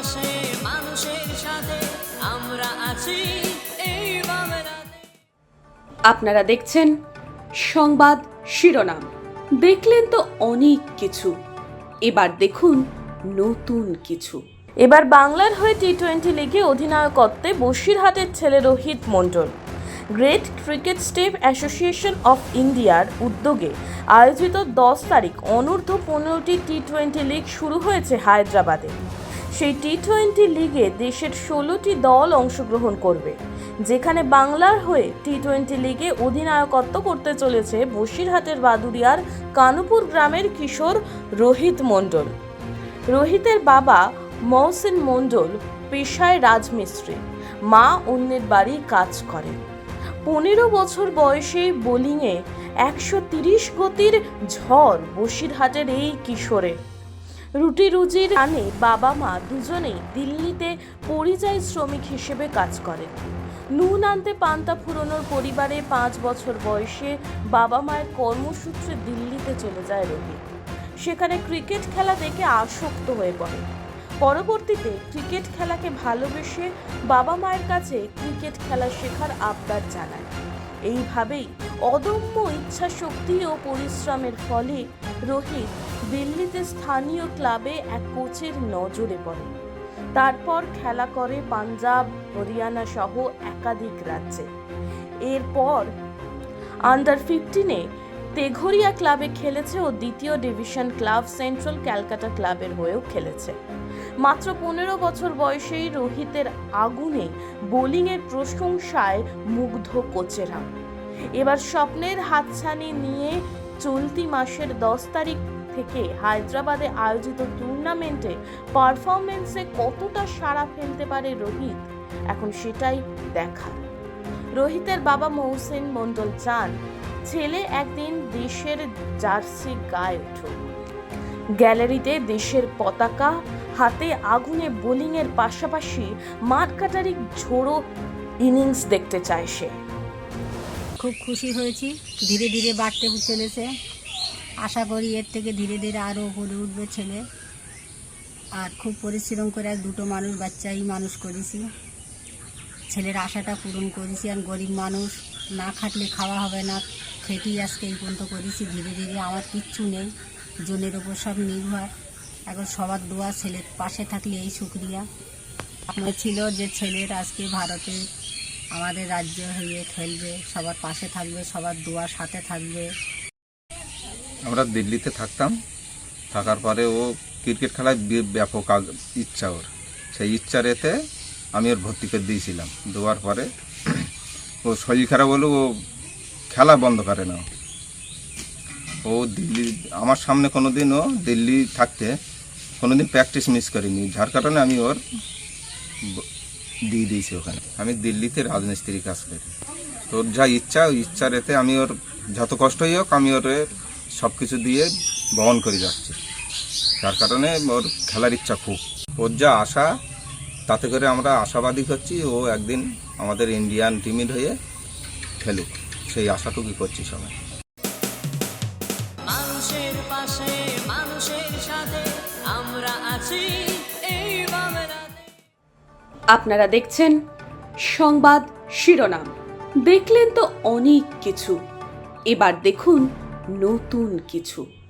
পাশে মানুষের সাথে আমরা আছি এই বাংলাতে। আপনারা দেখছেন সংবাদ শিরোনাম। দেখলেন তো অনেক কিছু, এবার দেখুন নতুন কিছু। এবার বাংলার হয়ে টি-20 লিগে অধিনায়কত্বে বসিরহাটের ছেলে Rohit Mondal. Great cricket step association of ইন্ডিয়ার উদ্যোগে আয়োজিত 10 তারিখ অনূর্ধ্ব 15টি টি-20 লিগ শুরু হয়েছে হায়দ্রাবাদে। সেই টি-20 লিগে দেশের 16টি দল অংশগ্রহণ করবে, যেখানে বাংলার হয়ে টি-20 লিগে অধিনায়কত্ব করতে চলেছে বসিরহাটের বাদুড়িয়ার কানুপুর গ্রামের কিশোর রোহিত মণ্ডল। রোহিতের বাবা মহসিন মণ্ডল পেশায় রাজমিস্ত্রি, মা অন্যের বাড়ি কাজ করেন। 15 বছর বয়সে বোলিংয়ে 130 গতির ঝড় বসিরহাটের এই কিশোরের। রুটি রুজির টানে বাবা মা দুজনেই দিল্লিতে পরিযায়ী শ্রমিক হিসেবে কাজ করেন। নুন আনতে পান্তা ফুরোনোর পরিবারে 5 বছর বয়সে বাবা মায়ের কর্মসূত্রে দিল্লিতে চলে যায় রোহিত। সেখানে ক্রিকেট খেলা দেখে আসক্ত হয়ে পড়ে। পরবর্তীতে ক্রিকেট খেলাকে ভালোবেসে বাবা মায়ের কাছে ক্রিকেট খেলা শেখার আবদার জানায়। এইভাবেই অদম্য ইচ্ছা শক্তি ও পরিশ্রমের ফলে রোহিত দিল্লিতে স্থানীয় ক্লাবে এক কোচের নজরে পড়ে। তারপর খেলা করে পাঞ্জাব, হরিয়ানা সহ একাধিক রাজ্যে। এরপর আন্ডার 15-এ তেঘরিয়া ক্লাবে খেলেছে ও দ্বিতীয় ডিভিশন ক্লাব সেন্ট্রাল ক্যালকাটা ক্লাবের হয়েও খেলেছে। মাত্র 15 বছর বয়সেই রোহিতের আগুনে বোলিংয়ের প্রশংসায় মুগ্ধ কোচেরা। এবার স্বপ্নের হাতছানি নিয়ে চলতি মাসের 10 তারিখ থেকে হায়দ্রাবাদে আয়োজিত টুর্নামেন্টে পারফরমেন্সে কতটা সাড়া ফেলতে পারে রোহিত, এখন সেটাই দেখার। রোহিতের বাবা মহসিন মণ্ডল চান ছেলে একদিন দেশের জার্সি গায়ে উঠুক। গ্যালারিতে দেশের পতাকা হাতে আগুনে বোলিংয়ের পাশাপাশি মাঠকাটারি ঝোড়ো ইনিংস দেখতে চায় সে। খুব খুশি হয়েছি, ধীরে ধীরে বাড়তে চলেছে। আশা করি এর থেকে ধীরে ধীরে আরও উপরে উঠবে ছেলে। আর খুব পরিশ্রম করে এক দুটো বাচ্চাই মানুষ করেছি। ছেলের আশাটা পূরণ করেছি। আর গরিব মানুষ, না খাটলে খাওয়া হবে না, খেটেই আজকে এই পর্যন্ত করেছি। ধীরে ধীরে আমার কিচ্ছু নেই, জনের ওপর সব নির্ভর। এখন সবার দোয়া, ছেলের পাশে থাকলে এই শুক্রিয়া। আমার ছিল যে ছেলের আজকে ভারতে আমাদের রাজ্য হয়ে খেলবে, সবার পাশে থাকবে, সবার দোয়ার সাথে থাকবে। আমরা দিল্লিতে থাকতাম, থাকার পরে ও ক্রিকেট খেলায় ব্যাপক ইচ্ছা, ওর সেই ইচ্ছার এতে আমি ওর ভর্তি করে দিয়েছিলাম। দেওয়ার পরে ও শরীর খারাপ হলো, ও খেলা বন্ধ করে না। ও দিল্লি আমার সামনে কোনোদিনও দিল্লি থাকতে কোনোদিন প্র্যাকটিস মিস করিনি, যার কারণে আমি ওর দিয়ে দিয়েছি ওখানে। আমি দিল্লিতে রাজমিস্ত্রি কাজ করি। তোর যা ইচ্ছা, ওই ইচ্ছার এতে আমি ওর যত কষ্টই হোক আমি ওর সব কিছু দিয়ে বহন করে যাচ্ছি, যার কারণে ওর খেলার ইচ্ছা খুব। ওর যা আশা, তাতে করে আমরা আশাবাদী হচ্ছি ও একদিন আমাদের ইন্ডিয়ান টিমের হয়ে খেলুক, সেই আশাটুকুই করছি সবাই। মানুষের পাশে মানুষের সাথে আমরা আছি এই বাংলাতে। আপনারা দেখছেন সংবাদ শিরোনাম। দেখলেন তো অনেক কিছু, এবার দেখুন নতুন কিছু।